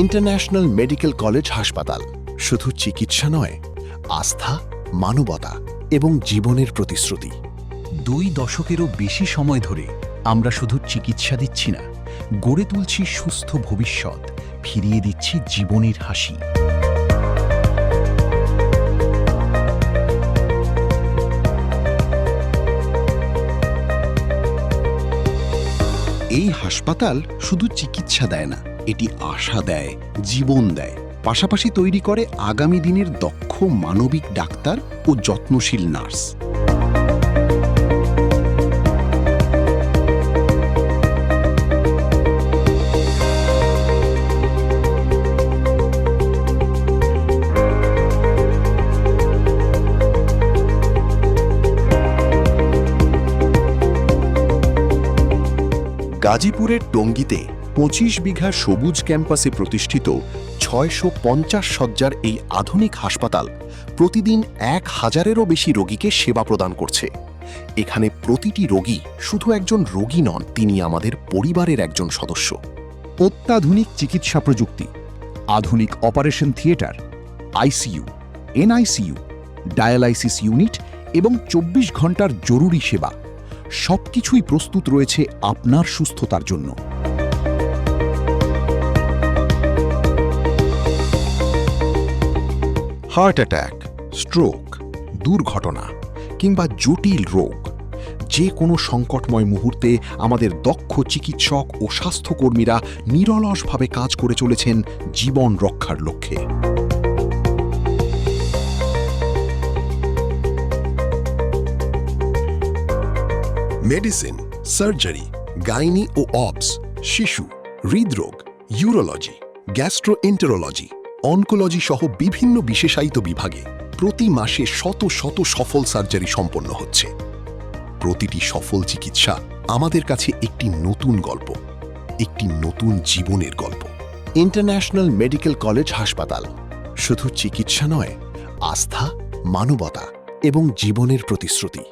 International medical college হাসপাতাল শুধু চিকিৎসা নয়, আস্থা, মানবতা এবং জীবনের প্রতিশ্রুতি। 2 দশকেরও বেশি সময় ধরে আমরা শুধু চিকিৎসা দিচ্ছি না, গড়ে তুলছি সুস্থ ভবিষ্যৎ, ফিরিয়ে দিচ্ছি জীবনের হাসি। এই হাসপাতাল শুধু চিকিৎসা দেয় না, এটি আশা দেয়, জীবন দেয়, পাশাপাশি তৈরি করে আগামী দিনের দক্ষ মানবিক ডাক্তার ও যত্নশীল নার্স। গাজীপুরের টঙ্গীতে 25 বিঘা সবুজ ক্যাম্পাসে প্রতিষ্ঠিত 650 শয্যার এই আধুনিক হাসপাতাল প্রতিদিন 1000-এরও বেশি রোগীকে সেবা প্রদান করছে। এখানে প্রতিটি রোগী শুধু একজন রোগী নন, তিনি আমাদের পরিবারের একজন সদস্য। অত্যাধুনিক চিকিৎসা প্রযুক্তি, আধুনিক operation theatre, ICU, NICU, dialysis unit এবং 24 ঘন্টার জরুরি সেবা, সবকিছুই প্রস্তুত রয়েছে আপনার সুস্থতার জন্য। হার্ট অ্যাটাক, স্ট্রোক, দুর্ঘটনা কিংবা জটিল রোগ, যে কোনো সংকটময় মুহূর্তে আমাদের দক্ষ চিকিৎসক ও স্বাস্থ্যকর্মীরা নিরলসভাবে কাজ করে চলেছেন জীবন রক্ষার লক্ষ্যে। মেডিসিন, সার্জারি, গাইনি ও অবস, শিশু, হৃদরোগ, ইউরোলজি, গ্যাস্ট্রোএন্টেরোলজি, অনকোলজি সহ বিভিন্ন বিশেষায়িত বিভাগে প্রতি মাসে শত শত সফল সার্জারি সম্পন্ন হচ্ছে। প্রতিটি সফল চিকিৎসা আমাদের কাছে একটি নতুন গল্প, একটি নতুন জীবনের গল্প। ইন্টারন্যাশনাল মেডিকেল কলেজ হাসপাতাল শুধু চিকিৎসা নয়, আস্থা, মানবতা এবং জীবনের প্রতিশ্রুতি।